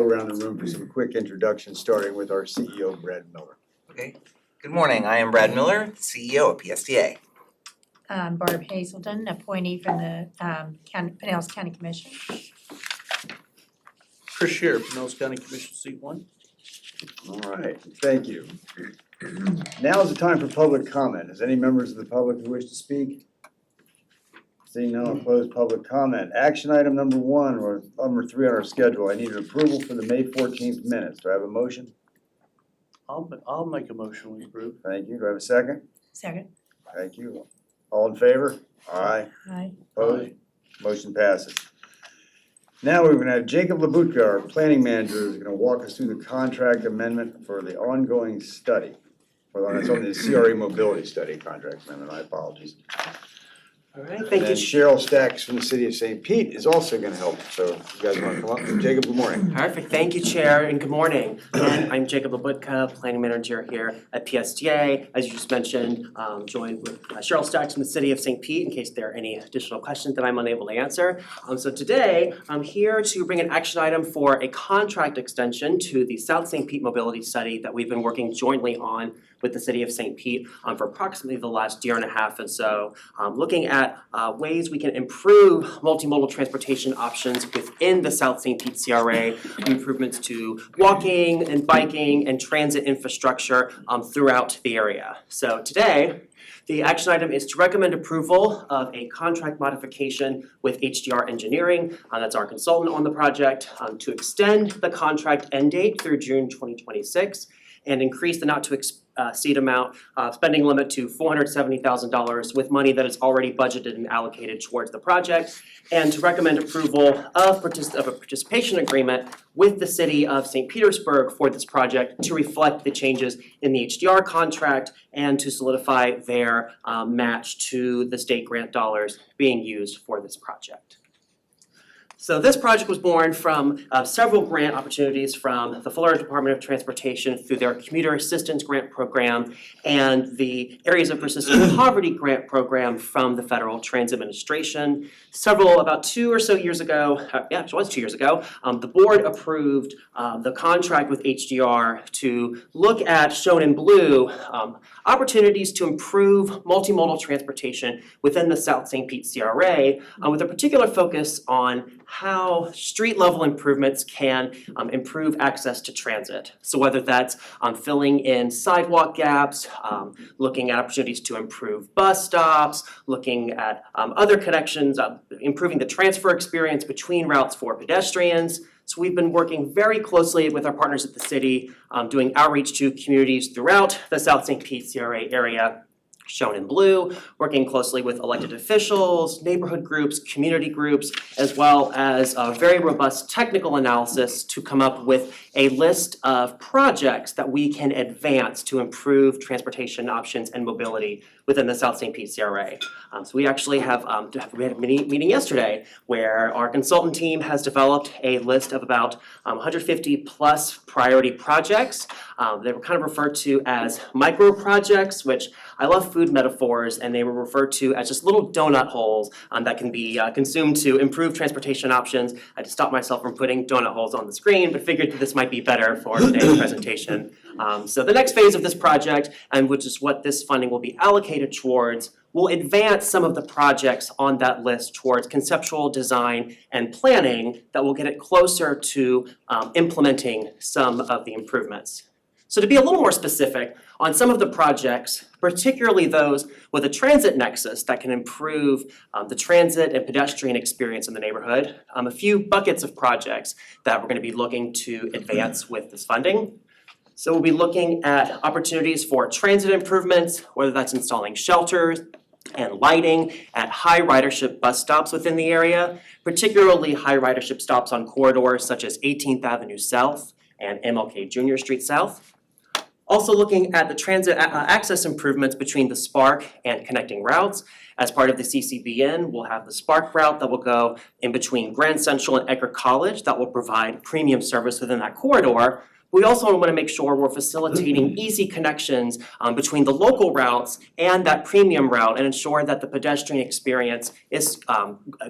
Around the room for some quick introductions, starting with our CEO, Brad Miller. Okay, good morning. I am Brad Miller, CEO of PSTA. Barb Hazelton, appointee from the Pinellas County Commission. Chris Scheer, Pinellas County Commission, seat 1. All right, thank you. Now is the time for public comment. Is any members of the public who wish to speak? Seeing none, I'll close public comment. Action item number 1, or number 3 on our schedule. I need an approval for the May 14th minutes. Do I have a motion? I'll make a motion we approve. Thank you. Do I have a second? Second. Thank you. All in favor? Aye. Aye. Opposed? Motion passes. Now we're gonna have Jacob Labutka, our planning manager, is gonna walk us through the contract amendment for the ongoing study. Well, it's on the CRA mobility study contract amendment, my apologies. All right, And thank then you. Cheryl Stacks from the city of St. Pete is also gonna help, so you guys wanna come up? Jacob, good morning. Perfect, thank you, Chair, and good morning. Again, I'm Jacob Labutka, Planning Manager here at PSTA. As you just mentioned, joined with Cheryl Stacks from the City of St. Pete in case there are any additional questions that I'm unable to answer. So today, I'm here to bring an action item for a contract extension to the South St. Pete Mobility Study that we've been working jointly on with the City of St. Pete for approximately the last year and a half and so, looking at ways we can improve multimodal transportation options within the South St. Pete CRA, improvements to walking and biking and transit infrastructure throughout the area. So today, the action item is to recommend approval of a contract modification with HDR Engineering, that's our consultant on the project, to extend the contract end date through June 2026 and increase the not to exceed amount spending limit to $470,000 with money that is already budgeted and allocated towards the project, and to recommend approval of a participation agreement with the City of St. Petersburg for this project to reflect the changes in the HDR contract and to solidify their match to the state grant dollars being used for this project. So this project was born from several grant opportunities from the Florida Department of Transportation through their Commuter Assistance Grant Program and the Areas of Persistent Poverty Grant Program from the Federal Transit Administration. About 2 or so years ago, it was 2 years ago, the board approved the contract with HDR to look at, shown in blue, opportunities to improve multimodal transportation within the South St. Pete CRA with a particular focus on how street level improvements can improve access to transit. So whether that's filling in sidewalk gaps, looking at opportunities to improve bus stops, looking at other connections, improving the transfer experience between routes for pedestrians. So we've been working very closely with our partners at the city, doing outreach to communities throughout the South St. Pete CRA area, shown in blue, working closely with elected officials, neighborhood groups, community groups, as well as a very robust technical analysis to come up with a list of projects that we can advance to improve transportation options and mobility within the South St. Pete CRA. So we actually have, we had a meeting yesterday where our consultant team has developed a list of about 150 plus priority projects. They were kind of referred to as micro projects, which I love food metaphors, and they were referred to as just little donut holes that can be consumed to improve transportation options. I just stopped myself from putting donut holes on the screen, but figured that this might be better for today's presentation. So the next phase of this project, and which is what this funding will be allocated towards, will advance some of the projects on that list towards conceptual design and planning that will get it closer to implementing some of the improvements. So to be a little more specific on some of the projects, particularly those with a transit nexus that can improve the transit and pedestrian experience in the neighborhood, a few buckets of projects that we're going to be looking to advance with this funding. So we'll be looking at opportunities for transit improvements, whether that's installing shelters and lighting at high ridership bus stops within the area, particularly high ridership stops on corridors such as 18th Avenue South and MLK Junior Street South. Also looking at the transit access improvements between the Spark and connecting routes. As part of the CCBN, we'll have the Spark route that will go in between Grand Central and Edgar College that will provide premium service within that corridor. We also want to make sure we're facilitating easy connections between the local routes and that premium route and ensure that the pedestrian experience is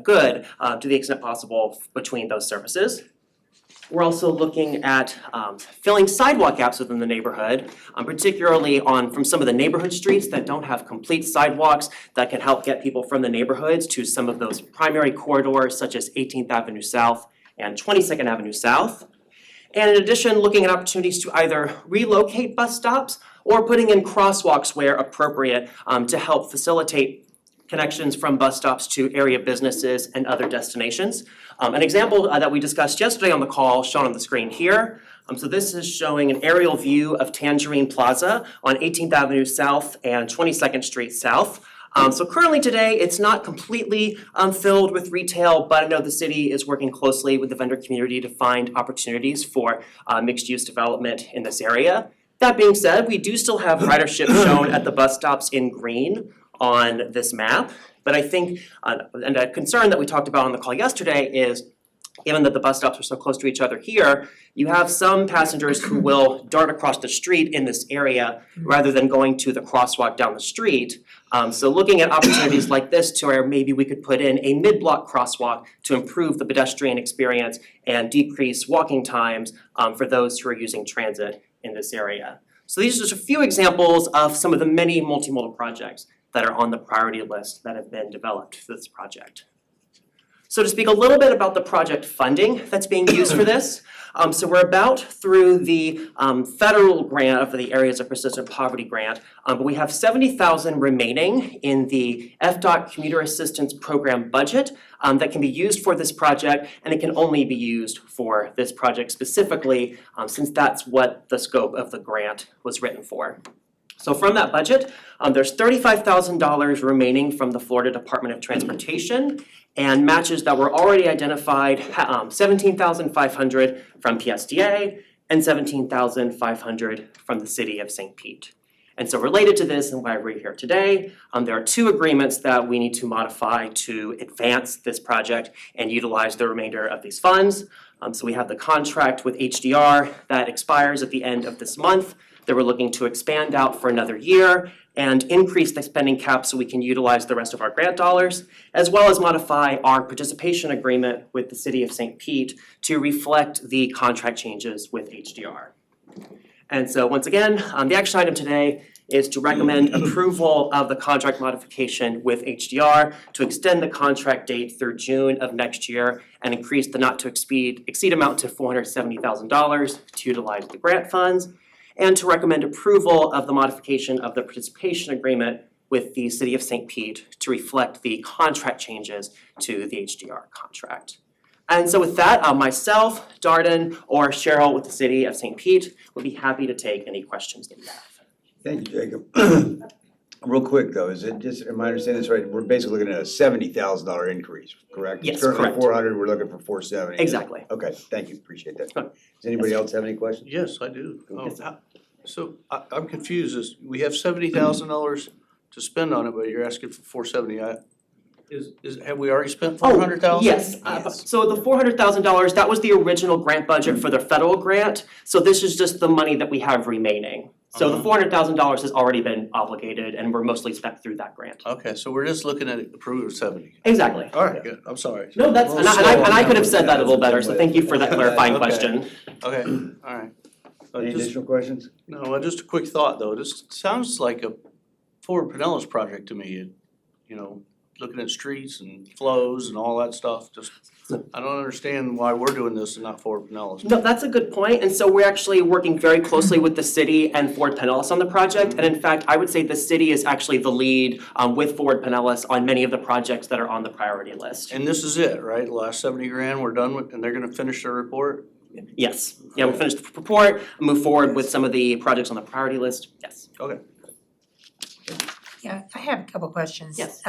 good to the extent possible between those services. We're also looking at filling sidewalk gaps within the neighborhood, particularly from some of the neighborhood streets that don't have complete sidewalks that can help get people from the neighborhoods to some of those primary corridors such as 18th Avenue South and 22nd Avenue South. And in addition, looking at opportunities to either relocate bus stops or putting in crosswalks where appropriate to help facilitate connections from bus stops to area businesses and other destinations. An example that we discussed yesterday on the call shown on the screen here. So this is showing an aerial view of Tangerine Plaza on 18th Avenue South and 22nd Street South. So currently today, it's not completely filled with retail, but I know the city is working closely with the vendor community to find opportunities for mixed-use development in this area. That being said, we do still have ridership shown at the bus stops in green on this map. But I think, and a concern that we talked about on the call yesterday is, given that the bus stops are so close to each other here, you have some passengers who will dart across the street in this area rather than going to the crosswalk down the street. So looking at opportunities like this to where maybe we could put in a mid-block crosswalk to improve the pedestrian experience and decrease walking times for those who are using transit in this area. So these are just a few examples of some of the many multimodal projects that are on the priority list that have been developed for this project. So to speak a little bit about the project funding that's being used for this, so we're about through the federal grant for the Areas of Persistent Poverty grant, but we have $70,000 remaining in the FDOT Commuter Assistance Program budget that can be used for this project, and it can only be used for this project specifically, since that's what the scope of the grant was written for. So from that budget, there's $35,000 remaining from the Florida Department of Transportation, and matches that were already identified, $17,500 from PSDA and $17,500 from the city of St. Pete. And so related to this and why we're here today, there are two agreements that we need to modify to advance this project and utilize the remainder of these funds. So we have the contract with HDR that expires at the end of this month, that we're looking to expand out for another year and increase the spending cap so we can utilize the rest of our grant dollars, as well as modify our participation agreement with the city of St. Pete to reflect the contract changes with HDR. And so once again, the action item today is to recommend approval of the contract modification with HDR to extend the contract date through June of next year and increase the not to exceed amount to $470,000 to utilize the grant funds, and to recommend approval of the modification of the participation agreement with the city of St. Pete to reflect the contract changes to the HDR contract. And so with that, myself, Darden, or Cheryl with the city of St. Pete would be happy to take any questions that you have. Thank you, Jacob. Real quick though, is it just, am I understanding this right, we're basically looking at a $70,000 increase, correct? Yes, Currently correct. 400, we're looking for 470. Exactly. Okay, thank you, appreciate that. Sure. Does anybody else have any questions? Yes, I do. Yes, sir. So I'm confused, we have $70,000 to spend on it, but you're asking for $470. Have we already spent $400,000? Yes, so the $400,000, that was the original grant budget for the federal grant, so this is just the money that we have remaining. So the $400,000 has already been obligated and we're mostly spent through that grant. Okay, so we're just looking at approving 70. Exactly. All right, good, I'm sorry. No, that's, and I could have said that a little better, so thank you for that clarifying Okay. question. Okay, all right. Any Just, additional questions? no, just a quick thought though, this sounds like a Ford Pinellas project to me, you know, looking at streets and flows and all that stuff, just, I don't understand why we're doing this and not Ford Pinellas. No, that's a good point, and so we're actually working very closely with the city and Ford Pinellas on the project, and in fact, I would say the city is actually the lead with Ford Pinellas on many of the projects that are on the priority list. And this is it, right? The last 70 grand, we're done with, and they're gonna finish their report? Yes, yeah, we'll finish the report, move forward with some of the projects on the priority list, yes. Okay. Yeah, I have a couple questions. Yes.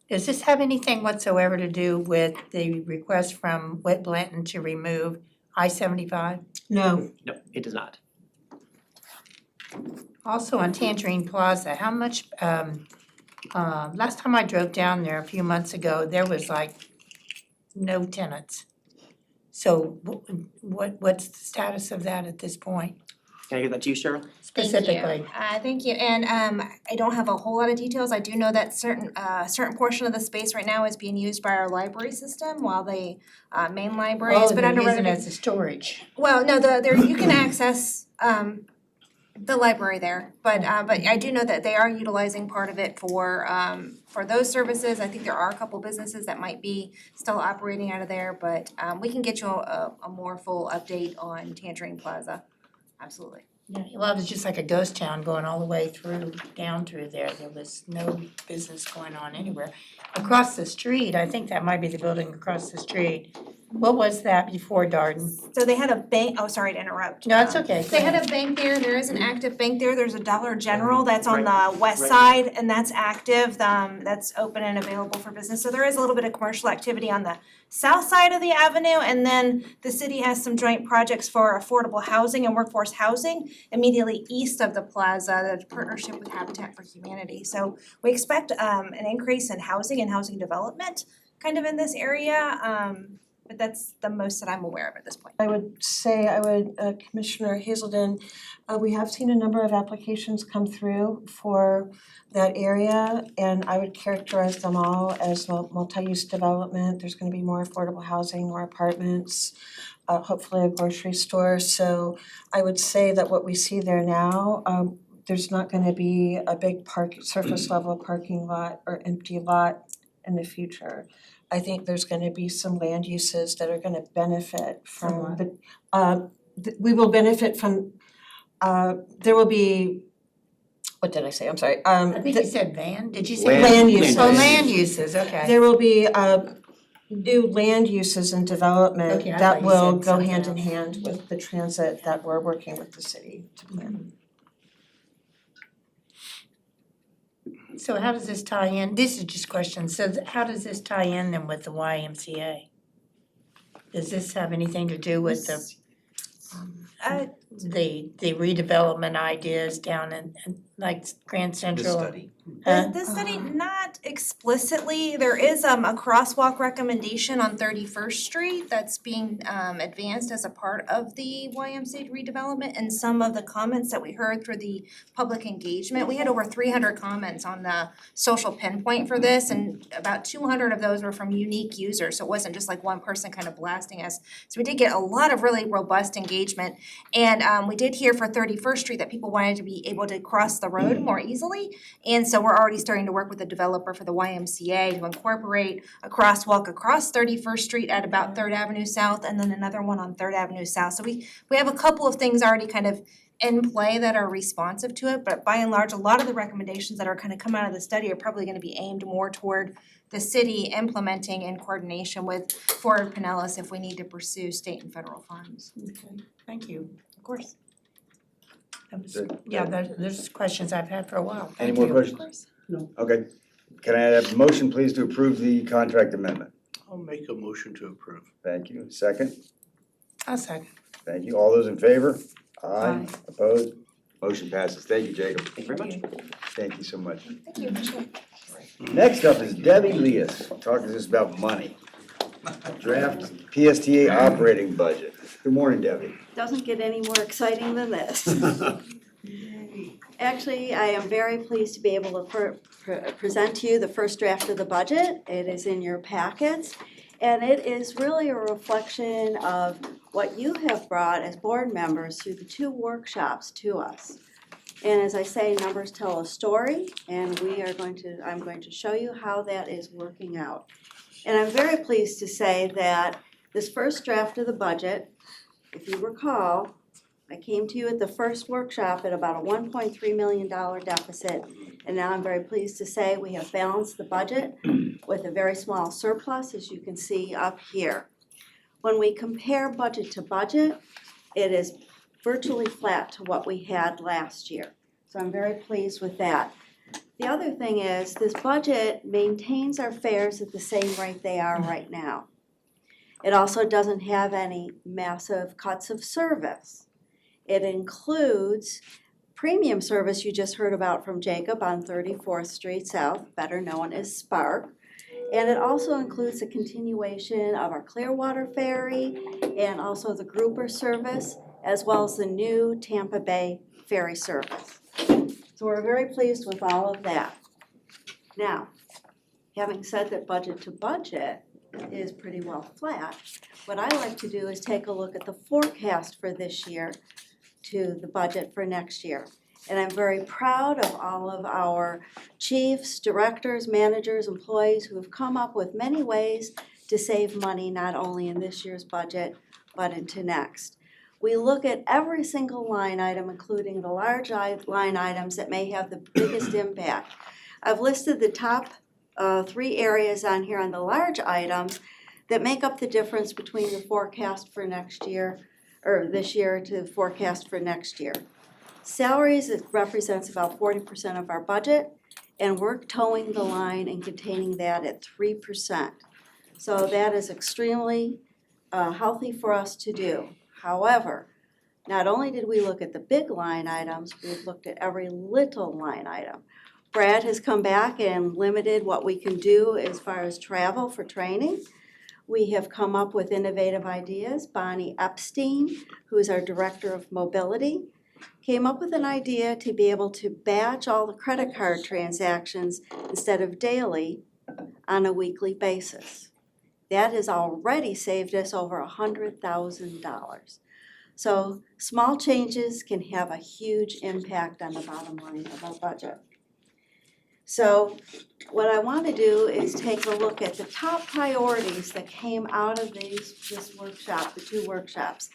Does this have anything whatsoever to do with the request from Whit Blanton to remove I-75? No, No, it does not. Also on Tangerine Plaza, how much, last time I drove down there a few months ago, there was like no tenants. So what's the status of that at this point? Can I give that to you, Cheryl? Specifically. Thank you, and I don't have a whole lot of details, I do know that certain portion of the space right now is being used by our library system while the main library has been under Oh, they're using it renovation. as a storage. Well, no, there, you can access the library there, but I do know that they are utilizing part of it for those services. I think there are a couple businesses that might be still operating out of there, but we can get you a more full update on Tangerine Plaza, absolutely. Yeah, well, it was just like a ghost town going all the way through, down through there. There was no business going on anywhere. Across the street, I think that might be the building across the street. What was that before Darden? So they had a bank, oh, sorry to interrupt. No, it's okay. They had a bank there is an active bank there, there's a Dollar General that's on Right. the west Right. side, and that's active, that's open and available for business. So there is a little bit of commercial activity on the south side of the avenue, and then the city has some joint projects for affordable housing and workforce housing immediately east of the plaza, the partnership with Habitat for Humanity. So we expect an increase in housing and housing development kind of in this area, but that's the most that I'm aware of at this point. I would say, Commissioner Hazelden, we have seen a number of applications come through for that area, and I would characterize them all as multi-use development. There's gonna be more affordable housing, more apartments, hopefully a grocery store. So I would say that what we see there now, there's not gonna be a big surface level parking lot or empty lot in the future. I think there's gonna be some land uses that are gonna benefit from we will benefit from, there will be, what did I say? I'm sorry. I think you said did you say? Land uses. Oh, land uses, okay. There will be new land uses and development Okay, I that thought you will said go something hand in else. hand with the transit that we're working with the city to plan. So how does this tie in? This is just questions. So how does this tie in then with the YMCA? Does this have anything to do with the redevelopment ideas down in like Grand Central? study. Huh? This study, not explicitly, there is a crosswalk recommendation on 31st Street that's being advanced as a part of the YMCA redevelopment, and some of the comments that we heard through the public engagement, we had over 300 comments on the social pinpoint for this, and about 200 of those were from unique users, so it wasn't just like one person kind of blasting us. So we did get a lot of really robust engagement, and we did hear for 31st Street that people wanted to be able to cross the road more easily, and so we're already starting to work with the developer for the YMCA to incorporate a crosswalk across 31st Street at about 3rd Avenue South, and then another one on 3rd Avenue South. So we have a couple of things already kind of in play that are responsive to it, but by and large, a lot of the recommendations that are kind of come out of the study are probably gonna be aimed more toward the city implementing in coordination with Fort Pinellas if we need to pursue state and federal funds. Okay, thank you. Of course. That was- Good. Yeah, there's questions I've had for a while. Any Thank more you. questions? Okay. Can I have a motion, please, to approve the contract amendment? I'll make a motion to approve. Thank you. Second? I'll second. Thank you. All those in favor? Aye. Opposed? Motion passes. Thank you, Jacob. Thank you very much. Thank you so much. Thank you, appreciate it. Next up is Debbie Leas, talking to us about money. Draft PSTA operating budget. Good morning, Debbie. Doesn't get any more exciting than this. Actually, I am very pleased to be able to present to you the first draft of the budget. It is in your packets, and it is really a reflection of what you have brought as board members through the 2 workshops to us. And as I say, numbers tell a story, and I'm going to show you how that is working out. And I'm very pleased to say that this first draft of the budget, if you recall, I came to you at the first workshop at about a $1.3 million deficit, and now I'm very pleased to say we have balanced the budget with a very small surplus, as you can see up here. When we compare budget to budget, it is virtually flat to what we had last year. So I'm very pleased with that. The other thing is, this budget maintains our fares at the same rate they are right now. It also doesn't have any massive cuts of service. It includes premium service you just heard about from Jacob on 34th Street South, better known as Spark. And it also includes a continuation of our Clearwater Ferry and also the grouper service as well as the new Tampa Bay ferry service. So we're very pleased with all of that. Now, having said that budget to budget is pretty well flat, what I like to do is take a look at the forecast for this year to the budget for next year. And I'm very proud of all of our chiefs, directors, managers, employees who have come up with many ways to save money, not only in this year's budget, but into next. We look at every single line item, including the large line items that may have the biggest impact. I've listed the top 3 areas on here on the large items that make up the difference between the forecast for next year, or this year to the forecast for next year. Salaries, it represents about 40% of our budget, and we're towing the line and containing that at 3%. So that is extremely healthy for us to do. However, not only did we look at the big line items, we've looked at every little line item. Brad has come back and limited what we can do as far as travel for training. We have come up with innovative ideas. Bonnie Epstein, who is our Director of Mobility, came up with an idea to be able to batch all the credit card transactions instead of daily on a weekly basis. That has already saved us over $100,000. So small changes can have a huge impact on the bottom line of our budget. So what I want to do is take a look at the top priorities that came out of this workshop, the 2 workshops.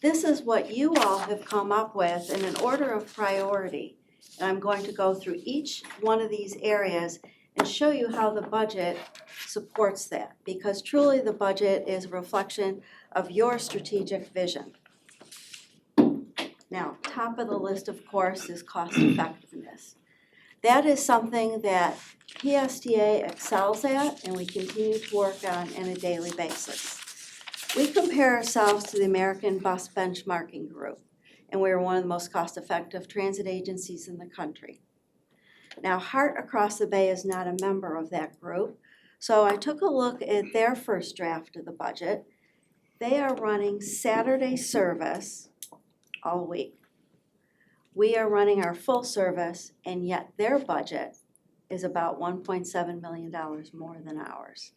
This is what you all have come up with in an order of priority. And I'm going to go through each one of these areas and show you how the budget supports that, because truly the budget is a reflection of your strategic vision. Now, top of the list, of course, is cost effectiveness. That is something that PSTA excels at and we continue to work on a daily basis. We compare ourselves to the American Bus Benchmarking Group, and we are one of the most cost-effective transit agencies in the country. Now, Heart Across the Bay is not a member of that group, so I took a look at their first draft of the budget. They are running Saturday service all week. We are running our full service, and yet their budget is about $1.7 million more than ours.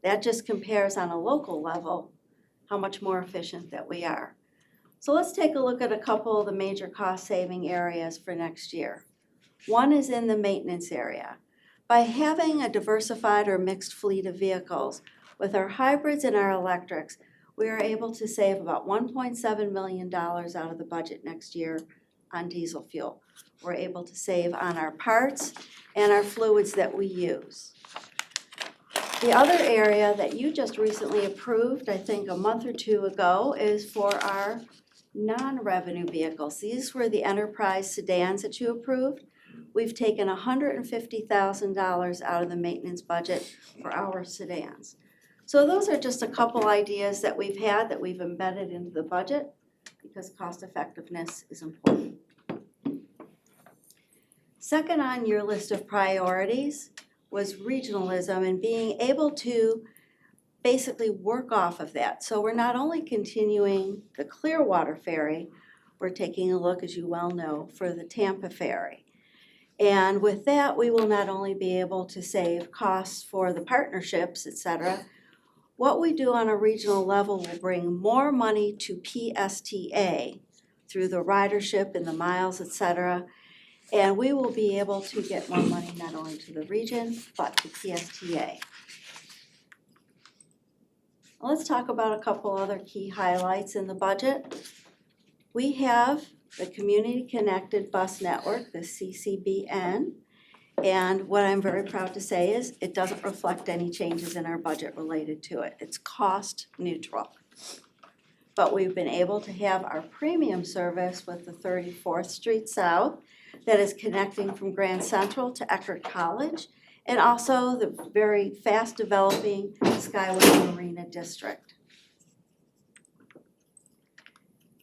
That just compares on a local level how much more efficient that we are. So let's take a look at a couple of the major cost-saving areas for next year. One is in the maintenance area. By having a diversified or mixed fleet of vehicles, with our hybrids and our electrics, we are able to save about $1.7 million out of the budget next year on diesel fuel. We're able to save on our parts and our fluids that we use. The other area that you just recently approved, I think a month or 2 ago, is for our non-revenue vehicles. These were the enterprise sedans that you approved. We've taken $150,000 out of the maintenance budget for our sedans. So those are just a couple ideas that we've had that we've embedded into the budget because cost effectiveness is important. Second on your list of priorities was regionalism and being able to basically work off of that. So we're not only continuing the Clearwater Ferry, we're taking a look, as you well know, for the Tampa Ferry. And with that, we will not only be able to save costs for the partnerships, et cetera. What we do on a regional level will bring more money to PSTA through the ridership and the miles, et cetera. And we will be able to get more money not only to the region, but to PSTA. Let's talk about a couple other key highlights in the budget. We have the Community Connected Bus Network, the CCBN. And what I'm very proud to say is it doesn't reflect any changes in our budget related to it. It's cost neutral. But we've been able to have our premium service with the 34th Street South that is connecting from Grand Central to Eckerd College, and also the very fast developing Skyway Marina District.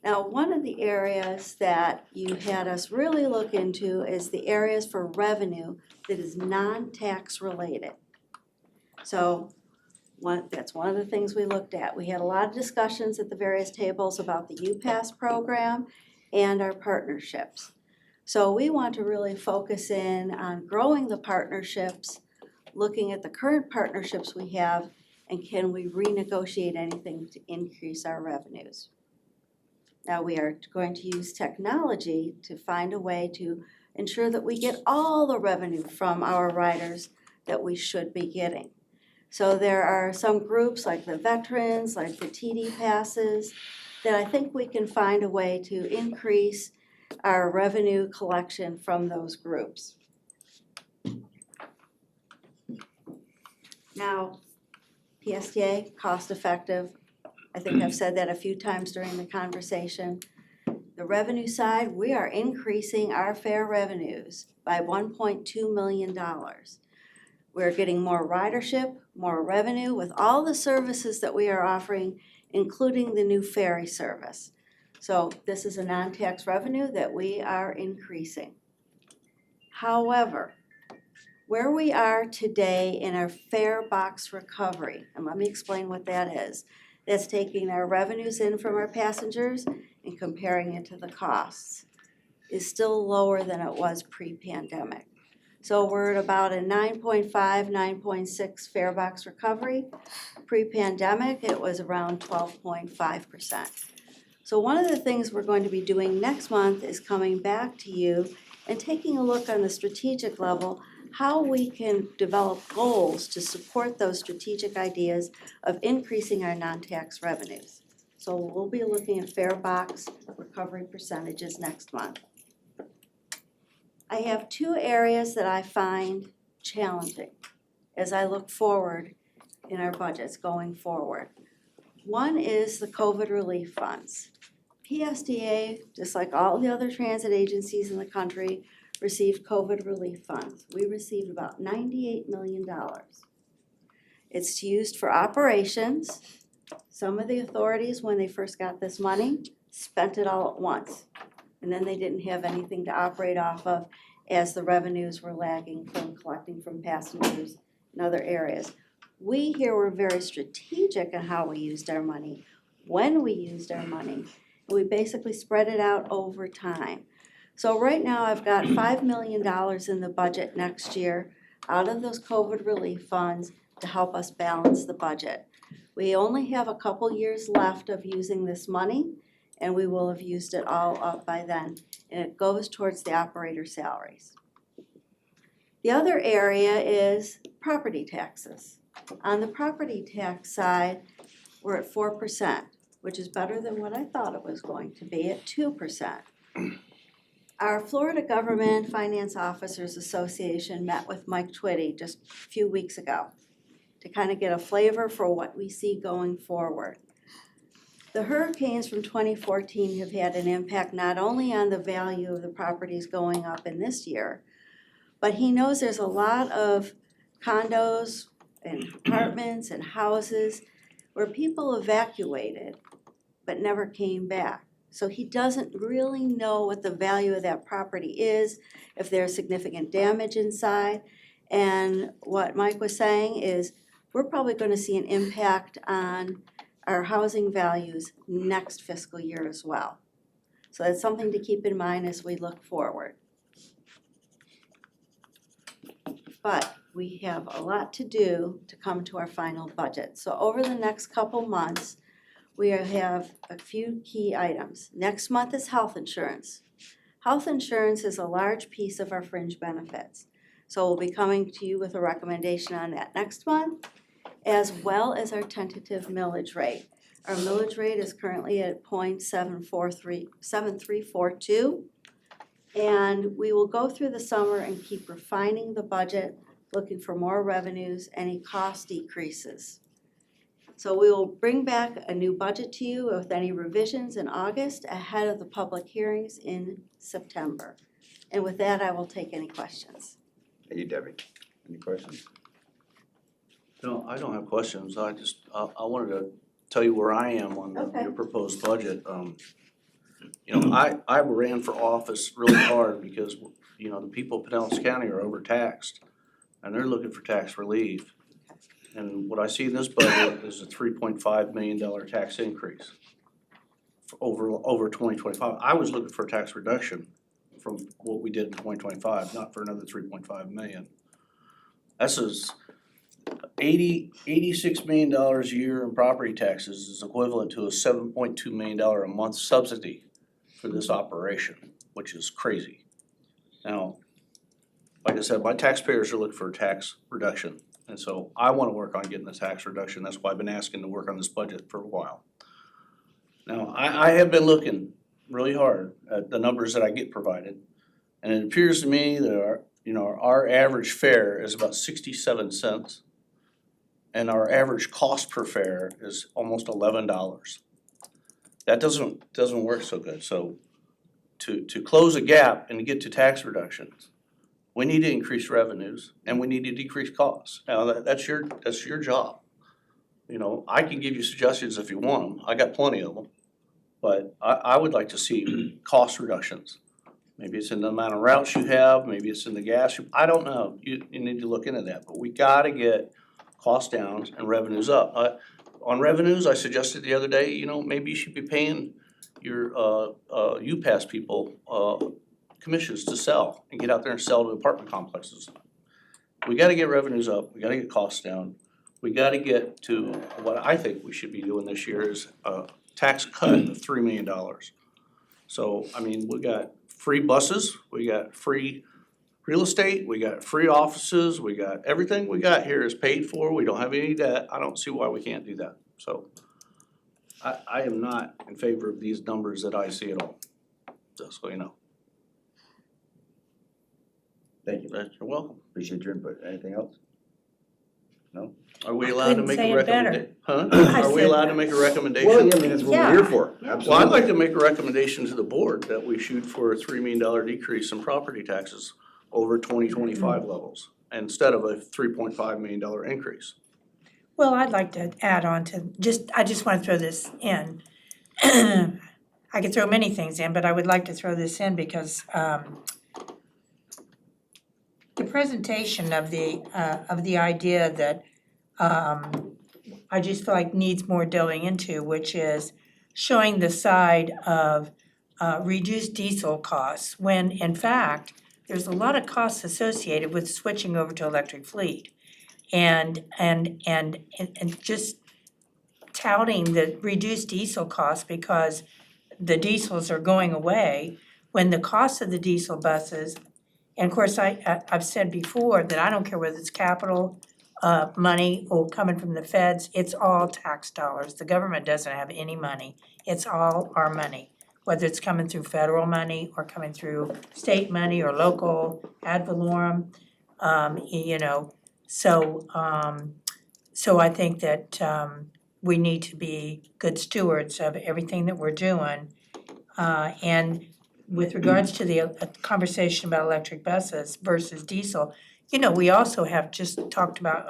Now, one of the areas that you had us really look into is the areas for revenue that is non-tax related. So That's one of the things we looked at. We had a lot of discussions at the various tables about the UPass program and our partnerships. So we want to really focus in on growing the partnerships, looking at the current partnerships we have, and can we renegotiate anything to increase our revenues? Now, we are going to use technology to find a way to ensure that we get all the revenue from our riders that we should be getting. So there are some groups like the veterans, like the TD passes, that I think we can find a way to increase our revenue collection from those groups. Now, PSTA, cost effective. I think I've said that a few times during the conversation. The revenue side, we are increasing our fare revenues by $1.2 million. We're getting more ridership, more revenue with all the services that we are offering, including the new ferry service. So this is a non-tax revenue that we are increasing. However, where we are today in our fare box recovery, and let me explain what that is. That's taking our revenues in from our passengers and comparing it to the costs, is still lower than it was pre-pandemic. So we're at about a 9.5, 9.6 fare box recovery. Pre-pandemic, it was around 12.5%. So one of the things we're going to be doing next month is coming back to you and taking a look on the strategic level, how we can develop goals to support those strategic ideas of increasing our non-tax revenues. So we'll be looking at fare box recovery percentages next month. I have two areas that I find challenging as I look forward in our budgets going forward. One is the COVID relief funds. PSDA, just like all the other transit agencies in the country, received COVID relief funds. We received about $98 million. It's used for operations. Some of the authorities, when they first got this money, spent it all at once. And then they didn't have anything to operate off of as the revenues were lagging from collecting from passengers in other areas. We here were very strategic in how we used our money, when we used our money. We basically spread it out over time. So right now I've got $5 million in the budget next year out of those COVID relief funds to help us balance the budget. We only have a couple years left of using this money, and we will have used it all up by then. And it goes towards the operator salaries. The other area is property taxes. On the property tax side, we're at 4%, which is better than what I thought it was going to be at 2%. Our Florida Government Finance Officers Association met with Mike Twitty just a few weeks ago to kind of get a flavor for what we see going forward. The hurricanes from 2014 have had an impact not only on the value of the properties going up in this year, but he knows there's a lot of condos and apartments and houses where people evacuated but never came back. So he doesn't really know what the value of that property is, if there's significant damage inside. And what Mike was saying is we're probably going to see an impact on our housing values next fiscal year as well. So that's something to keep in mind as we look forward. But we have a lot to do to come to our final budget. So over the next couple months, we have a few key items. Next month is health insurance. Health insurance is a large piece of our fringe benefits. So we'll be coming to you with a recommendation on that next month, as well as our tentative millage rate. Our millage rate is currently at 0.7342. And we will go through the summer and keep refining the budget, looking for more revenues, any cost decreases. So we will bring back a new budget to you with any revisions in August ahead of the public hearings in September. And with that, I will take any questions. Hey, you, Debbie, any questions? No, I don't have questions. I wanted to tell you where I am on Okay. your proposed budget. You know, I ran for office really hard because, you know, the people of Pinellas County are overtaxed and they're looking for tax relief. And what I see in this budget is a $3.5 million tax increase for over 2025. I was looking for a tax reduction from what we did in 2025, not for another 3.5 million. This is $86 million a year in property taxes is equivalent to a $7.2 million a month subsidy for this operation, which is crazy. Now, like I said, my taxpayers are looking for a tax reduction. And so I wanna work on getting the tax reduction. That's why I've been asking to work on this budget for a while. Now, I have been looking really hard at the numbers that I get provided. And it appears to me that our average fare is about 67 cents. And our average cost per fare is almost $11. That doesn't work so good. So to close a gap and to get to tax reductions, we need to increase revenues and we need to decrease costs. Now, that's your job. You know, I can give you suggestions if you want them. I got plenty of them. But I would like to see cost reductions. Maybe it's in the amount of routes you have, maybe it's in the gas, I don't know. You need to look into that. But we gotta get costs down and revenues up. On revenues, I suggested the other day, you know, maybe you should be paying your UPass people commissions to sell and get out there and sell to apartment complexes. We gotta get revenues up, we gotta get costs down. We gotta get to what I think we should be doing this year is a tax cut of $3 million. So, I mean, we got free buses, we got free real estate, we got free offices, we got everything we got here is paid for, we don't have any debt. I don't see why we can't do that. So I am not in favor of these numbers that I see at all, just so you know. Thank you. You're welcome. Appreciate your input. Anything else? No? Are we allowed to Couldn't make say a it better. recommendation? Huh? I Are we said allowed that. to make a recommendation? Well, yeah, I mean, that's what we're here for. Absolutely. Well, I'd like to make a recommendation to the board that we shoot for a $3 million decrease in property taxes over 2025 levels instead of a $3.5 million increase. Well, I'd like to add on to, I just want to throw this in. I could throw many things in, but I would like to throw this in because the presentation of the idea that I just feel like needs more delving into, which is showing the side of reduced diesel costs, when in fact, there's a lot of costs associated with switching over to electric fleet. And just touting the reduced diesel costs because the diesels are going away, when the cost of the diesel buses, and of course, I've said before that I don't care whether it's capital money or coming from the feds, it's all tax dollars. The government doesn't have any money. It's all our money, whether it's coming through federal money or coming through state money or local ad valorem, you know. So I think that we need to be good stewards of everything that we're doing. And with regards to the conversation about electric buses versus diesel, you know, we also have just talked about,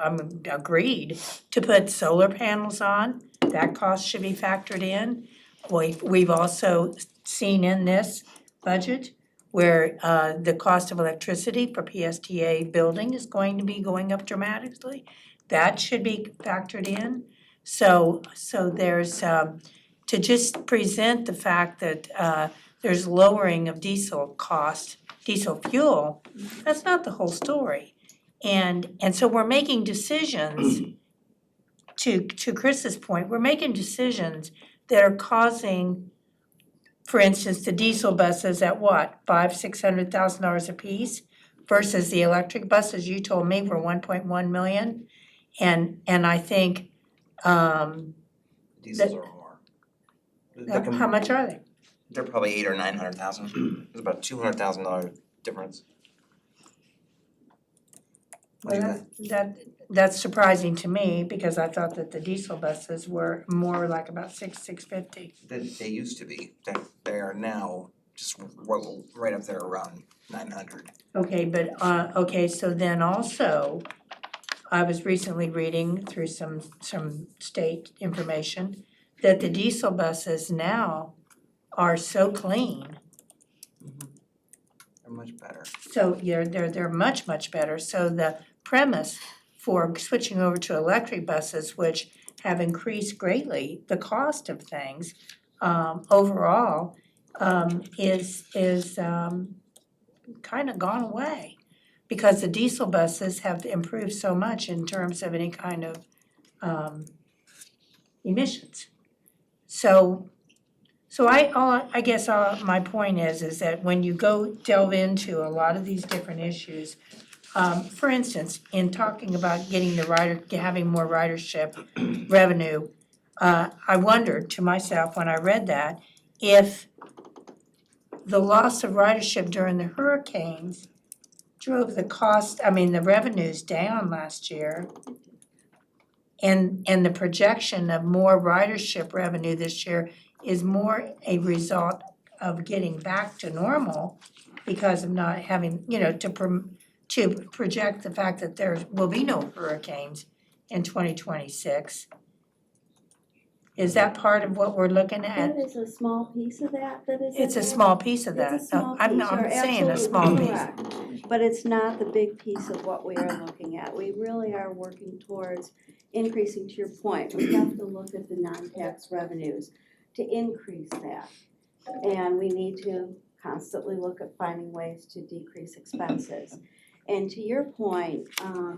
agreed to put solar panels on. That cost should be factored in. We've also seen in this budget where the cost of electricity for PSTA building is going to be going up dramatically. That should be factored in. So there's, to just present the fact that there's lowering of diesel cost, diesel fuel, that's not the whole story. And so we're making decisions, to Chris's point, we're making decisions that are causing, for instance, the diesel buses at what, $500,000-$600,000 a piece versus the electric buses you told me were 1.1 million. And I think, Diesels are more. how much are they? They're probably 800,000 or 900,000. It's about $200,000 difference. What do you think? That's surprising to me because I thought that the diesel buses were more like about $650. They used to be. They are now just right up there around 900. Okay, but okay, so then also, I was recently reading through some state information that the diesel buses now are so clean. They're much better. So they're much better. So the premise for switching over to electric buses, which have increased greatly the cost of things, overall, is kind of gone away. Because the diesel buses have improved so much in terms of any kind of, emissions. So I guess my point is that when you go delve into a lot of these different issues, for instance, in talking about having more ridership revenue, I wondered to myself when I read that, if the loss of ridership during the hurricanes drove the revenues down last year, and the projection of more ridership revenue this year is more a result of getting back to normal because of not having, to project the fact that there will be no hurricanes in 2026. Is that part of what we're looking at? That is a small piece of that is in It's a there. small piece of that. It's a small I'm piece, you're saying a absolutely small piece. correct. But it's not the big piece of what we are looking at. We really are working towards increasing, to your point, we have to look at the non-tax revenues to increase that. And we need to constantly look at finding ways to decrease expenses. And to your point, I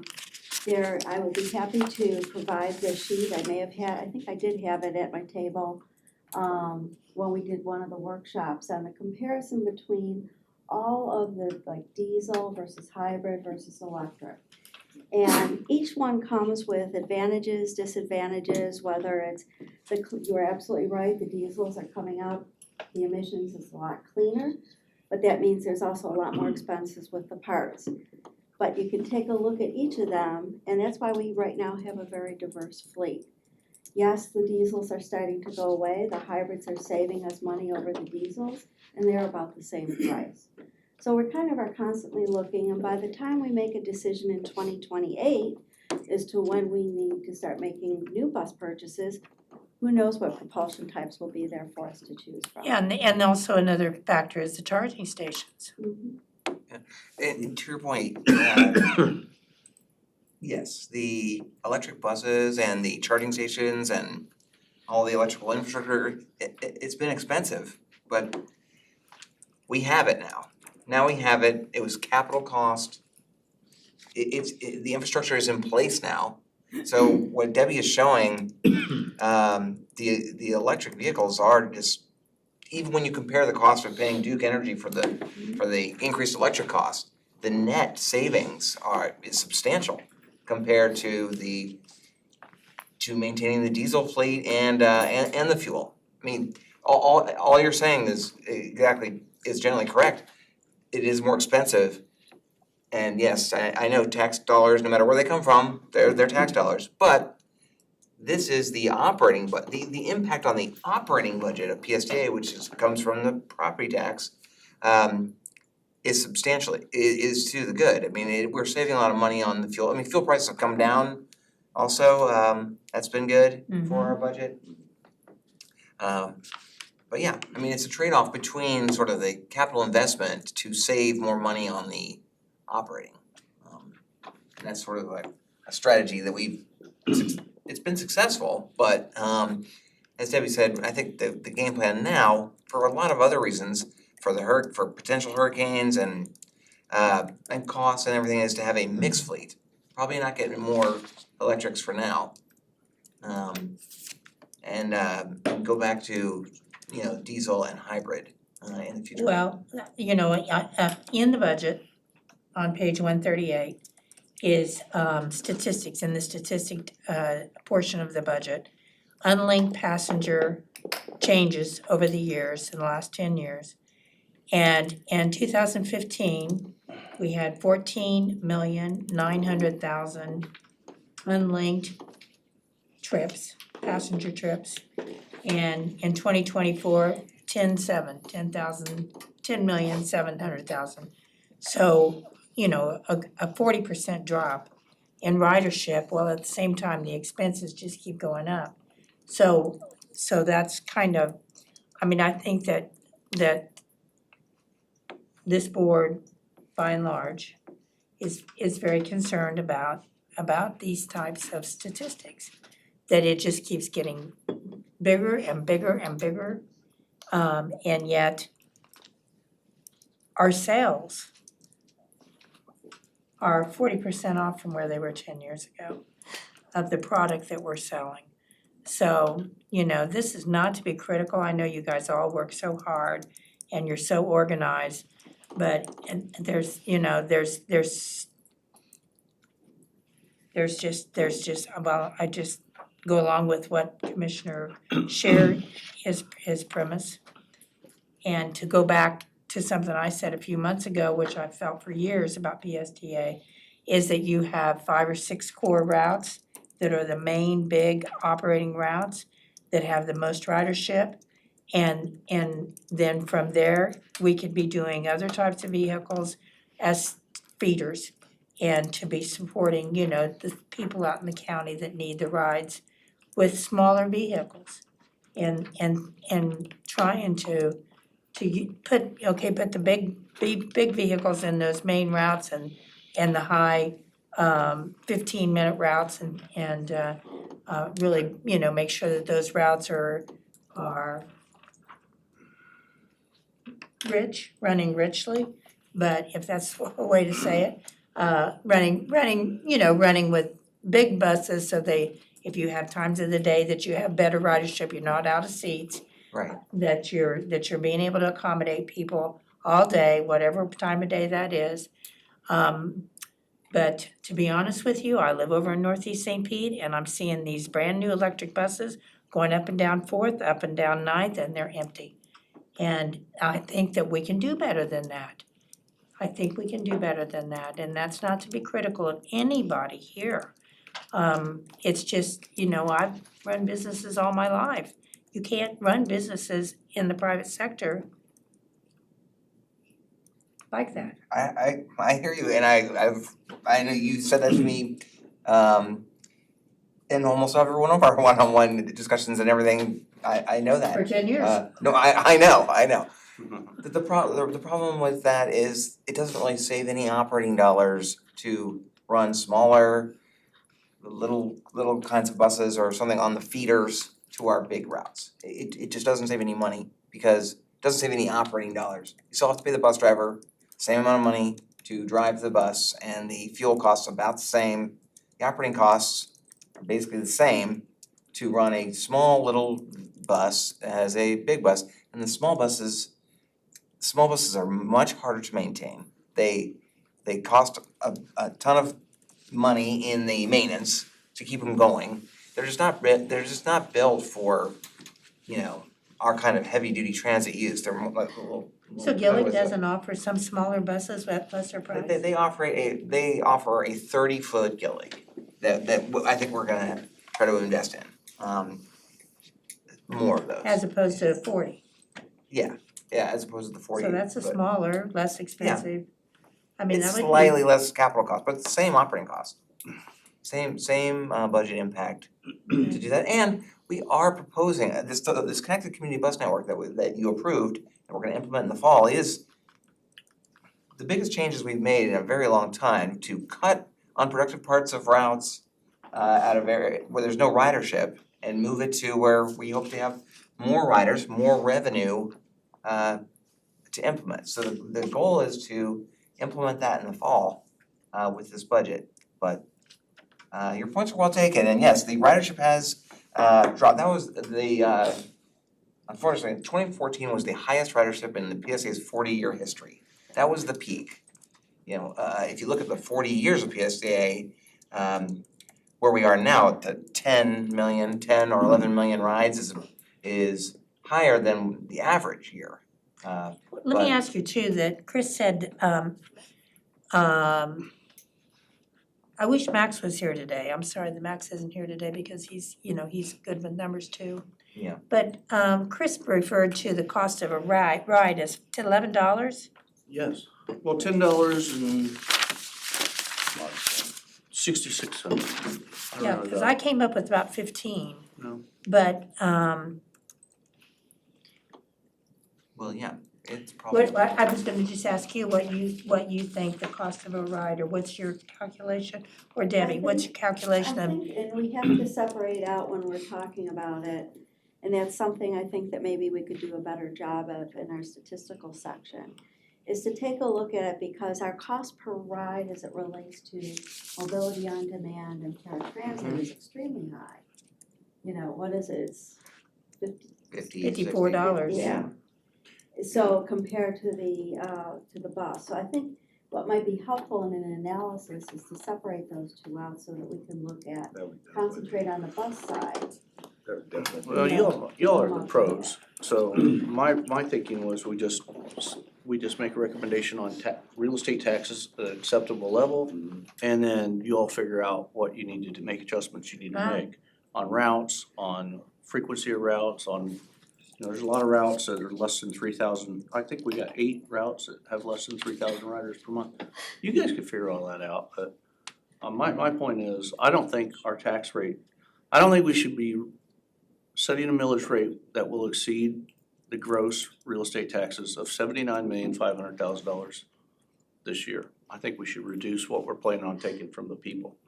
will be happy to provide the sheet. I think I did have it at my table when we did one of the workshops on the comparison between all of the diesel versus hybrid versus electric. And each one comes with advantages, disadvantages, whether it's you're absolutely right, the diesels are coming out, the emissions is a lot cleaner, but that means there's also a lot more expenses with the parts. But you can take a look at each of them, and that's why we right now have a very diverse fleet. Yes, the diesels are starting to go away, the hybrids are saving us money over the diesels, and they're about the same price. So we are constantly looking, and by the time we make a decision in 2028 as to when we need to start making new bus purchases, who knows what propulsion types will be there for us to choose from. Yeah, and also another factor is the charging stations. Mhm. And to your point, yes, the electric buses and the charging stations and all the electrical infrastructure, it's been expensive, but we have it now. Now we have it, it was capital cost. The infrastructure is in place now. So what Debbie is showing, the electric vehicles are just, even when you compare the cost of paying Duke Energy for the increased electric cost, the net savings is substantial compared to maintaining the diesel fleet and the fuel. I mean, all you're saying is generally correct. It is more expensive. And yes, I know tax dollars, no matter where they come from, they're tax dollars, but this is the operating, but the impact on the operating budget of PSTA, which comes from the property tax, is to the good. I mean, we're saving a lot of money on the fuel. I mean, fuel prices have come down also, that's been good for our budget. But yeah, I mean, it's a trade-off between sort of the capital investment to save more money on the operating. And that's sort of like a strategy that it's been successful, but as Debbie said, I think the game plan now, for a lot of other reasons, for potential hurricanes and costs and everything, is to have a mixed fleet. Probably not getting more electrics for now. And go back to, diesel and hybrid in the future. Well, in the budget, on page 138, is statistics, in the statistic portion of the budget. Unlinked passenger changes over the years, in the last 10 years. And in 2015, we had 14,900,000 unlinked trips, passenger trips. And in 2024, 10,700,000. So, a 40% drop in ridership, while at the same time, the expenses just keep going up. So that's kind of, I think that this board, by and large, is very concerned about about these types of statistics, that it just keeps getting bigger and bigger and bigger. And yet our sales are 40% off from where they were 10 years ago of the product that we're selling. So, you know, this is not to be critical. I know you guys all work so hard and you're so organized, but there's, you know, there's just, well, I just go along with what Commissioner shared, his premise. And to go back to something I said a few months ago, which I've felt for years about PSTA, is that you have 5 or 6 core routes that are the main big operating routes that have the most ridership. And then from there, we could be doing other types of vehicles as feeders and to be supporting, you know, the people out in the county that need the rides with smaller vehicles. And trying to put the big vehicles in those main routes and the high 15-minute routes and really, you know, make sure that those routes are running richly, but if that's a way to say it, running with big buses so if you have times of the day that you have better ridership, you're not out of seats, Right. that you're being able to accommodate people all day, whatever time of day that is. But to be honest with you, I live over in Northeast St. Pete and I'm seeing these brand new electric buses going up and down 4th, up and down 9th, and they're empty. And I think that we can do better than that. And that's not to be critical of anybody here. It's just, you know, I've run businesses all my life. You can't run businesses in the private sector like that. I hear you, and I know you said that to me, in almost every one of our one-on-one discussions and everything, I know that. For 10 years. No, I know. The problem with that is it doesn't really save any operating dollars to run smaller, little kinds of buses or something on the feeders to our big routes. It just doesn't save any money because it doesn't save any operating dollars. You still have to pay the bus driver same amount of money to drive the bus, and the fuel costs about the same. The operating costs are basically the same to run a small little bus as a big bus. And the small buses are much harder to maintain. They cost a ton of money in the maintenance to keep them going. They're just not built for, you know, our kind of heavy duty transit use. They're more like little. So Gillig doesn't offer some smaller buses at lesser price? They offer a 30-foot Gillig that I think we're gonna try to invest in. More of those. As opposed to 40? Yeah, as opposed to the 40. So that's a but smaller, less expensive. I mean, that It's would be. slightly less capital cost, but it's the same operating cost. Same budget impact to do that. And we are proposing, this connected community bus network that you approved, that we're gonna implement in the fall, is the biggest changes we've made in a very long time to cut unproductive parts of routes out of area where there's no ridership and move it to where we hope to have more riders, more revenue to implement. So the goal is to implement that in the fall with this budget. But your points are well taken, and yes, the ridership has dropped. That was unfortunately, 2014 was the highest ridership in the PSA's 40-year history. That was the peak. You know, if you look at the 40 years of PSA, where we are now at the 10 or 11 million rides is higher than the average year. Let but- me ask you too, that Chris said, I wish Max was here today. I'm sorry that Max isn't here today because he's good with numbers too. Yeah. But Chris referred to the cost of a ride as $11? Yes, well, $10 and 66 cents. I don't Yeah, know because that. I came up with about 15. No. But Well, yeah, it's probably. What, I was gonna just ask you what you think the cost of a ride, or what's your calculation? Or Debbie, what's your calculation I of, think, and we have to separate out when we're talking about it, and that's something I think that maybe we could do a better job of in our statistical section, is to take a look at it because our cost per ride as it relates to mobility on demand and paratransit is extremely high. You know, what is it, it's 50, $54? yeah. So compared to the bus, so I think what might be helpful in an analysis is to separate those two out so that we can look at, That would definitely- concentrate on the bus side. that would definitely- Well, y'all are the pros, so my thinking was we just make a recommendation on real estate taxes at an acceptable level, and then you all figure out what you need to make adjustments you need to make on routes, on frequency of routes, on, there's a lot of routes that are less than 3,000. I think we got 8 routes that have less than 3,000 riders per month. You guys can figure all that out, but my point is, I don't think we should be setting a millage rate that will exceed the gross real estate taxes of $79,500,000 this year. I think we should reduce what we're planning on taking from the people.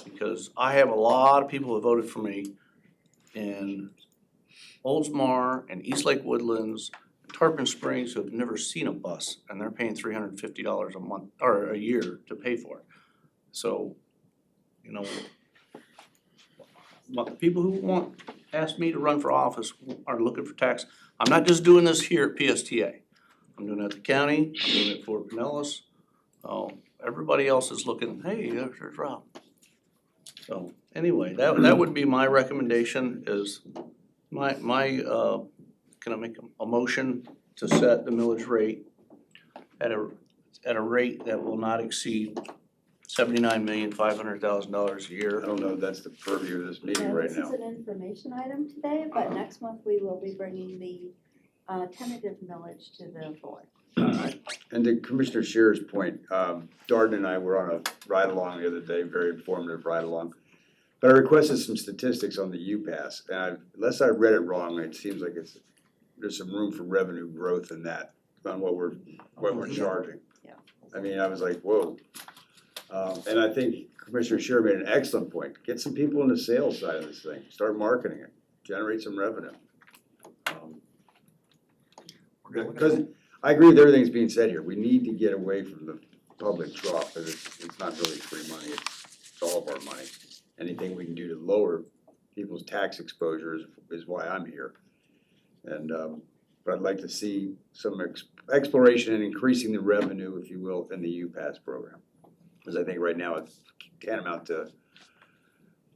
Because I have a lot of people who voted for me in Oldsmar and Eastlake Woodlands, Tarpon Springs, who have never seen a bus, and they're paying $350 a month, or a year to pay for it. So, people who ask me to run for office are looking for tax. I'm not just doing this here at PSTA. I'm doing it at the county, I'm doing it for Pinellas. Everybody else is looking, hey, there's Rob. So, anyway, that would be my recommendation is can I make a motion to set the millage rate at a rate that will not exceed $79,500,000 a year? I don't know if that's the purview of this meeting right now. This is an information item today, but next month we will be bringing the tentative millage to the board. And to Commissioner Shearer's point, Darden and I were on a ride-along the other day, very informative ride-along. But I requested some statistics on the UPass, and unless I read it wrong, it seems like there's some room for revenue growth in that, on what we're charging. Yeah. I mean, I was like, whoa. And I think Commissioner Shearer made an excellent point. Get some people in the sales side of this thing, start marketing it, generate some revenue. Because I agree with everything that's being said here. We need to get away from the public trough, because it's not really free money, it's all of our money. Anything we can do to lower people's tax exposure is why I'm here. And, but I'd like to see some exploration in increasing the revenue, if you will, in the UPass program. Because I think right now it's tantamount to,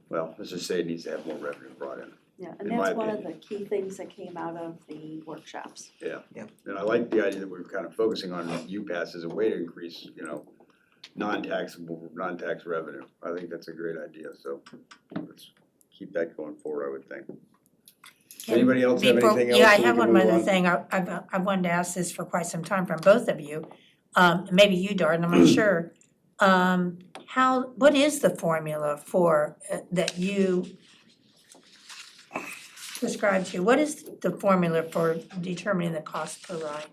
well, let's just say it needs to have more revenue brought in. Yeah, and In my that's one of the opinion. key things that came out of the workshops. And I like the idea that we're kind of focusing on UPass as a way to increase, non-tax revenue. I think that's a great idea, so let's keep that going forward, I would think. Anybody else have anything else? Yeah, I so we have can one move other on? thing. I wanted to ask this for quite some time from both of you. Maybe you, Darden, I'm not sure. What is the formula for, that you prescribe to? What is the formula for determining the cost per ride?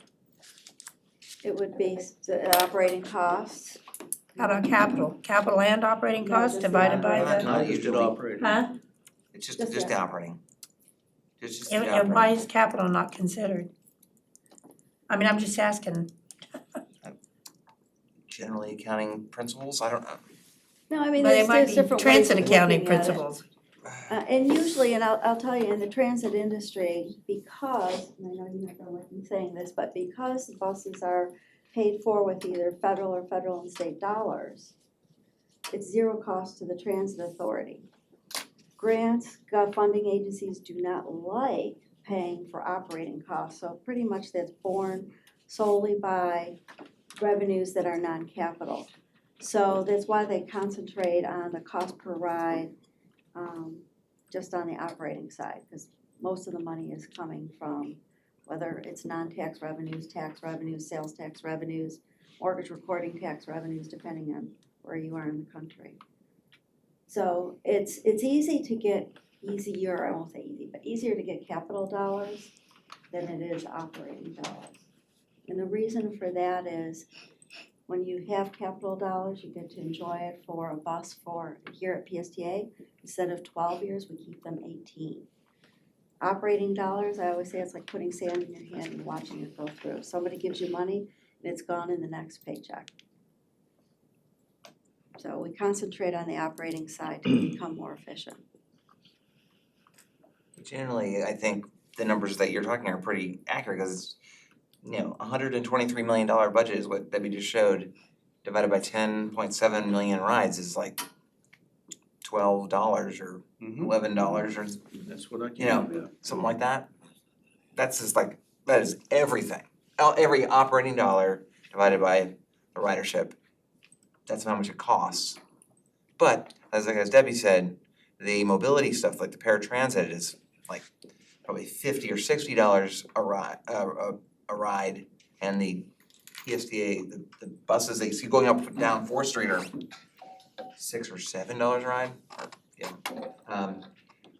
It would be the operating costs. How about capital and operating No, costs just the divided by operating. the, Not Just usually. operating. huh? It's Just just the- the operating. It's just the And operating. why is capital not considered? I mean, I'm just asking. Generally accounting principles, I don't know. No, I mean, But it might there's be different ways transit of accounting looking at it. principles. And usually, and I'll tell you, in the transit industry, because, and I know you might not like me saying this, but because the buses are paid for with either federal and state dollars, it's zero cost to the transit authority. Grants, funding agencies do not like paying for operating costs, so pretty much that's borne solely by revenues that are non-capital. So that's why they concentrate on the cost per ride, just on the operating side, because most of the money is coming from whether it's non-tax revenues, sales tax revenues, mortgage recording tax revenues, depending on where you are in the country. So it's easier, I won't say easy, but easier to get capital dollars than it is operating dollars. And the reason for that is when you have capital dollars, you get to enjoy it for a bus for here at PSTA. Instead of 12 years, we keep them 18. Operating dollars, I always say it's like putting sand in your hand and watching it go through. Somebody gives you money and it's gone in the next paycheck. So we concentrate on the operating side to become more efficient. Generally, I think the numbers that you're talking are pretty accurate, because it's, $123 million budget is what Debbie just showed, divided by 10.7 million rides is like $12 or $11 or That's what I You know, can, yeah. something like that. That's just like, that is everything. Every operating dollar divided by the ridership, that's how much it costs. But, as Debbie said, the mobility stuff, like the paratransit, is like probably $50 or $60 a ride, and the PSTA, the buses that you see going up and down 4th Street are $6 or $7 a ride,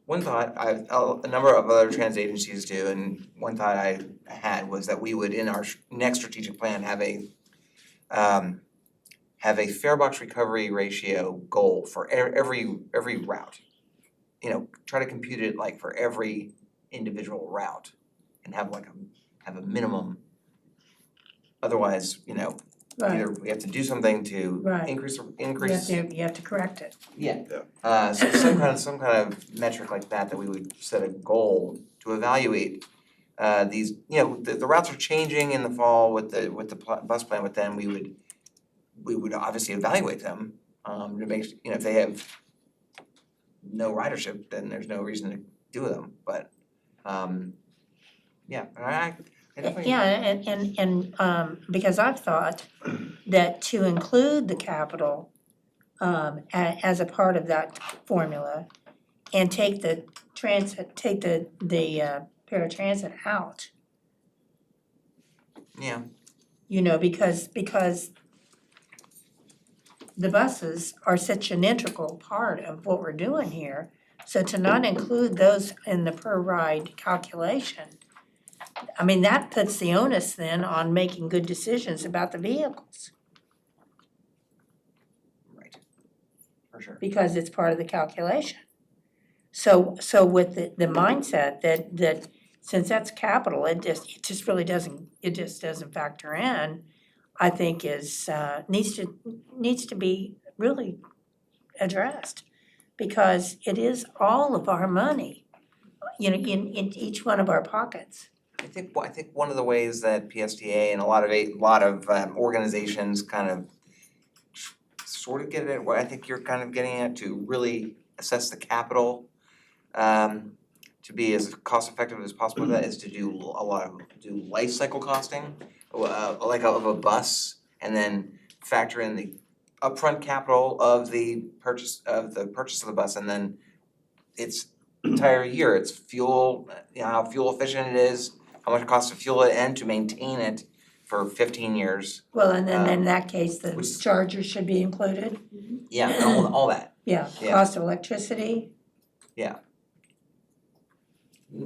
One thought, a number of other transit agencies do, and one thought I had was that we would, in our next strategic plan, have a fare box recovery ratio goal for every route. Try to compute it like for every individual route and have a minimum. Otherwise, Right, either we have to do something to Right. increase. you have to correct it. So some kind of metric like that we would set a goal to evaluate these, the routes are changing in the fall with the bus plan, but then we would obviously evaluate them to make, if they have no ridership, then there's no reason to do them, but I definitely. Yeah, and because I've thought that to include the capital as a part of that formula and take the paratransit out, Yeah, because the buses are such an integral part of what we're doing here. So to not include those in the per ride calculation, that puts the onus then on making good decisions about the vehicles, right, for sure. because it's part of the calculation. So with the mindset that since that's capital, it just really doesn't factor in, I think needs to be really addressed, because it is all of our money, in each one of our pockets. I think one of the ways that PSTA and a lot of organizations kind of sort of get at what I think you're kind of getting at, to really assess the capital, to be as cost effective as possible. That is to do life cycle costing, like of a bus, and then factor in the upfront capital of the purchase of the bus, and then its entire year, its fuel, how fuel efficient it is, how much it costs to fuel it and to maintain it for 15 years. Well, and then in that case, the which- chargers should be included, Yeah, and all that. yeah, Yeah. cost of electricity.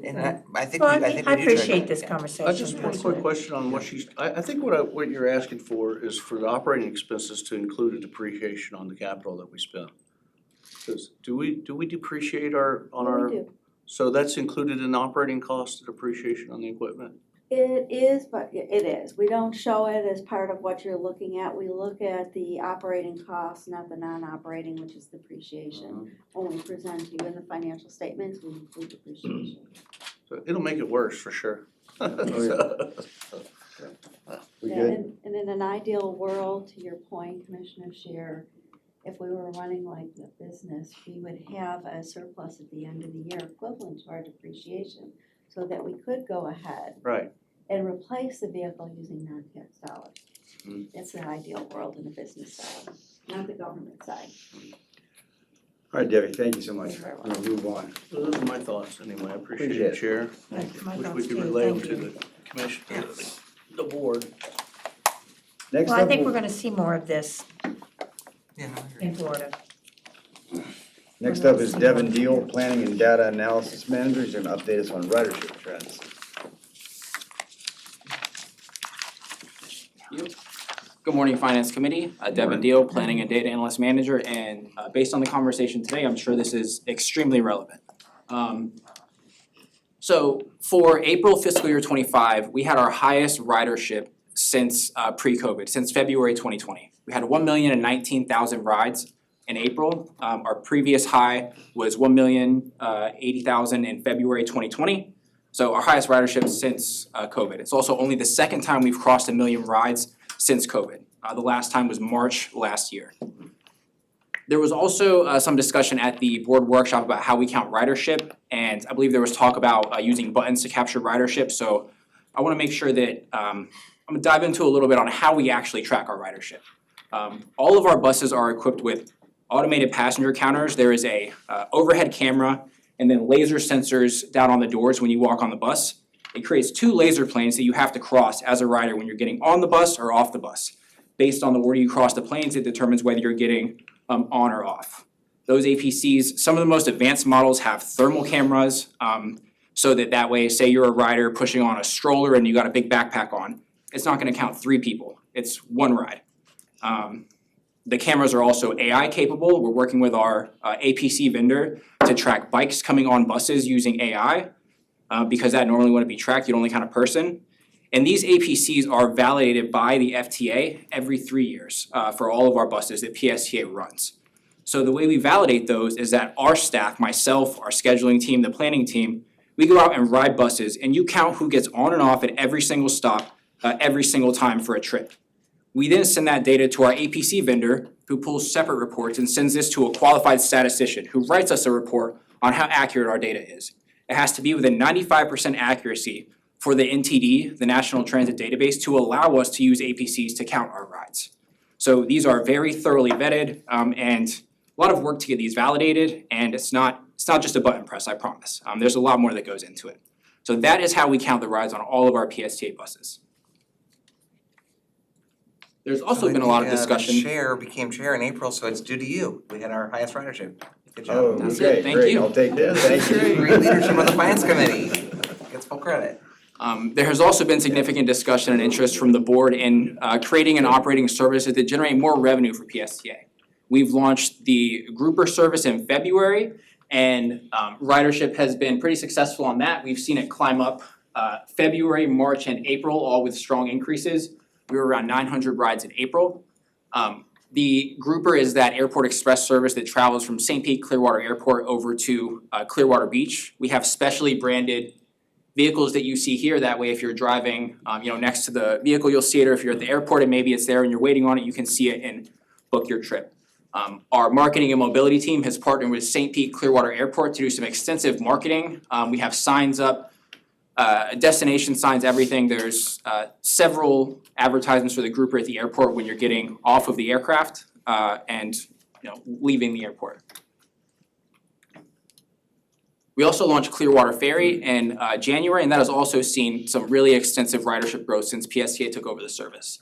And I think Well, we do try I to- appreciate this yeah. conversation. Just one quick question on what I think what you're asking for is for the operating expenses to include a depreciation on the capital that we spend. Cause do we depreciate We do. so that's included in operating cost, the depreciation on the equipment? It is, but it is. We don't show it as part of what you're looking at. We look at the operating costs, not the non-operating, which is depreciation. When we present to you in the financial statements, we include depreciation. So it'll make it worse for sure. We Yeah, good? and in an ideal world, to your point, Commissioner Scheer, if we were running like the business, we would have a surplus at the end of the year equivalent to our depreciation, so that we could go ahead Right. and replace the vehicle using non-tax dollars. Mm. It's an ideal world in the business side, not the government side. All right, Debbie, thank you so much. You're very We'll move on. Those are my thoughts anyway. I appreciate Appreciate it, it. Chair. My Wish thoughts we could too. relay them Thank to you. the commission, the board. Next Well, I up, think we'll- we're gonna see more of this Yeah, no, I agree. in Florida. Next up is Devin Deal, Planning and Data Analysis Manager. He's gonna update us on ridership trends. Good morning, Finance Committee. Devin Deal, Planning and Data Analyst Manager, and based on the conversation today, I'm sure this is extremely relevant. So for April fiscal year '25, we had our highest ridership since pre-COVID, since February 2020. We had 1,019,000 rides in April. Our previous high was 1,080,000 in February 2020. So our highest ridership since COVID. It's also only the second time we've crossed 1 million rides since COVID. The last time was March last year. There was also some discussion at the board workshop about how we count ridership, and I believe there was talk about using buttons to capture ridership. So I want to make sure that I'm gonna dive into a little bit on how we actually track our ridership. All of our buses are equipped with automated passenger counters. There is a overhead camera and then laser sensors down on the doors when you walk on the bus. It creates 2 laser planes that you have to cross as a rider when you're getting on the bus or off the bus. Based on the order you cross the planes, it determines whether you're getting on or off. Those APCs, some of the most advanced models have thermal cameras, so that way, say you're a rider pushing on a stroller and you got a big backpack on, it's not gonna count 3 people, it's 1 ride. The cameras are also AI capable. We're working with our APC vendor to track bikes coming on buses using AI, because that normally wouldn't be tracked, you'd only count a person. And these APCs are validated by the FTA every 3 years for all of our buses that PSTA runs. So the way we validate those is that our staff, myself, our scheduling team, the planning team, we go out and ride buses and you count who gets on and off at every single stop, every single time for a trip. We then send that data to our APC vendor, who pulls separate reports and sends this to a qualified statistician who writes us a report on how accurate our data is. It has to be within 95% accuracy for the NTD, the National Transit Database, to allow us to use APCs to count our rides. So these are very thoroughly vetted, and a lot of work to get these validated, and it's not just a button press, I promise. There's a lot more that goes into it. So that is how we count the rides on all of our PSTA buses. There's also been a lot of discussion. The chair became chair in April, so it's due to you. We had our highest ridership. Good job. Oh, That's okay, it. Thank great, you. I'll take this, thank you. Great leadership of the finance committee. Gets full credit. There has also been significant discussion and interest from the board in creating and operating services that generate more revenue for PSTA. We've launched the grouper service in February, and ridership has been pretty successful on that. We've seen it climb up February, March, and April, all with strong increases. We were around 900 rides in April. The grouper is that airport express service that travels from St. Pete Clearwater Airport over to Clearwater Beach. We have specially branded vehicles that you see here. That way, if you're driving, next to the vehicle, you'll see it, or if you're at the airport and maybe it's there and you're waiting on it, you can see it and book your trip. Our marketing and mobility team has partnered with St. Pete Clearwater Airport to do some extensive marketing. We have signs up, destination signs, everything. There's several advertisements for the grouper at the airport when you're getting off of the aircraft and leaving the airport. We also launched Clearwater Ferry in January, and that has also seen some really extensive ridership growth since PSTA took over the service.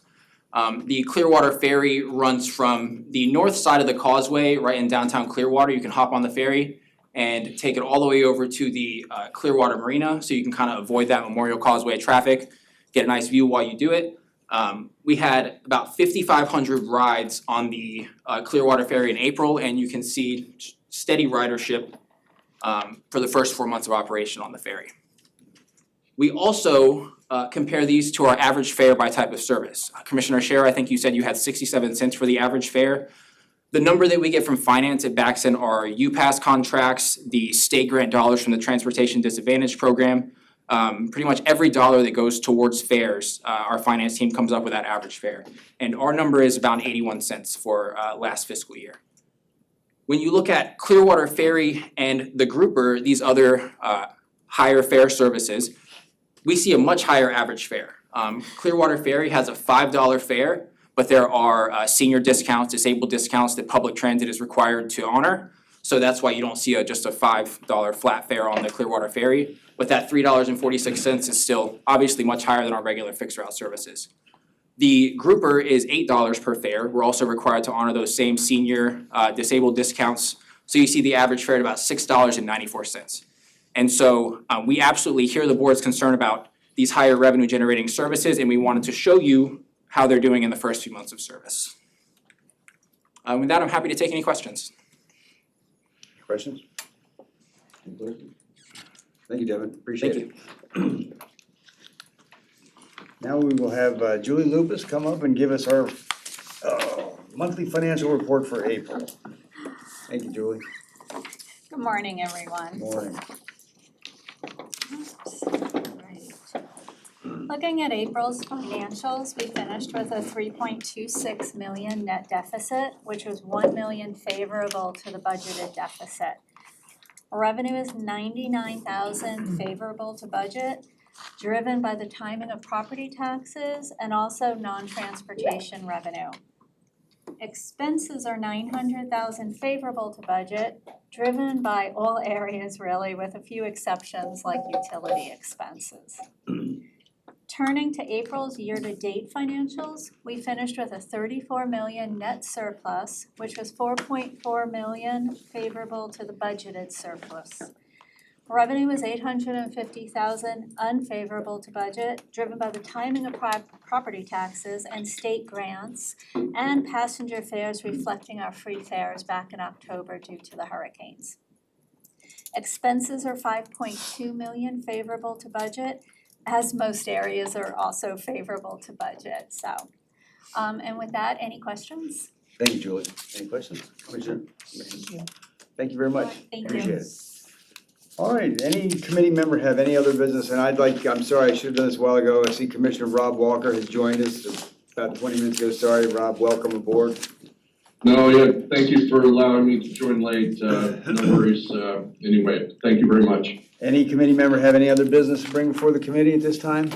The Clearwater Ferry runs from the north side of the causeway right in downtown Clearwater. You can hop on the ferry and take it all the way over to the Clearwater Marina, so you can kind of avoid that Memorial Causeway traffic, get a nice view while you do it. We had about 5,500 rides on the Clearwater Ferry in April, and you can see steady ridership for the first 4 months of operation on the ferry. We also compare these to our average fare by type of service. Commissioner Scherer, I think you said you had 67 cents for the average fare. The number that we get from finance, it backs in our UPass contracts, the state grant dollars from the Transportation Disadvantage Program. Pretty much every dollar that goes towards fares, our finance team comes up with that average fare. And our number is about 81 cents for last fiscal year. When you look at Clearwater Ferry and the grouper, these other higher fare services, we see a much higher average fare. Clearwater Ferry has a $5 fare, but there are senior discounts, disabled discounts that public transit is required to honor. So that's why you don't see just a $5 flat fare on the Clearwater Ferry. But that $3.46 is still obviously much higher than our regular fixed route services. The grouper is $8 per fare. We're also required to honor those same senior disabled discounts. So you see the average fare at about $6.94. And so we absolutely hear the board's concern about these higher revenue generating services, and we wanted to show you how they're doing in the first few months of service. With that, I'm happy to take any questions. Questions? Thank you, Devin, appreciate it. Now we will have Julie Lupus come up and give us our monthly financial report for April. Thank you, Julie. Good morning, everyone. Morning. Looking at April's financials, we finished with a 3.26 million net deficit, which was 1 million favorable to the budgeted deficit. Revenue is 99,000 favorable to budget, driven by the timing of property taxes and also non-transportation revenue. Expenses are 900,000 favorable to budget, driven by all areas really, with a few exceptions like utility expenses. Turning to April's year-to-date financials, we finished with a 34 million net surplus, which was 4.4 million favorable to the budgeted surplus. Revenue was 850,000 unfavorable to budget, driven by the timing of property taxes and state grants and passenger fares reflecting our free fares back in October due to the hurricanes. Expenses are 5.2 million favorable to budget, as most areas are also favorable to budget, so. And with that, any questions? Thank you, Julie. Any questions? Commissioner? Thank you very much. Thank you. Appreciate it. All right, any committee member have any other business? And I'm sorry, I should have done this a while ago. I see Commissioner Rob Walker has joined us about 20 minutes ago. Sorry, Rob, welcome aboard. No, yeah, thank you for allowing me to join late. No worries. Anyway, thank you very much. Any committee member have any other business to bring before the committee at this time?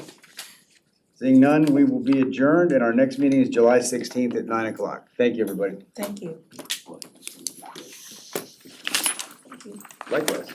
Seeing none, we will be adjourned, and our next meeting is July 16th at 9 o'clock. Thank you, everybody. Thank you. Likewise.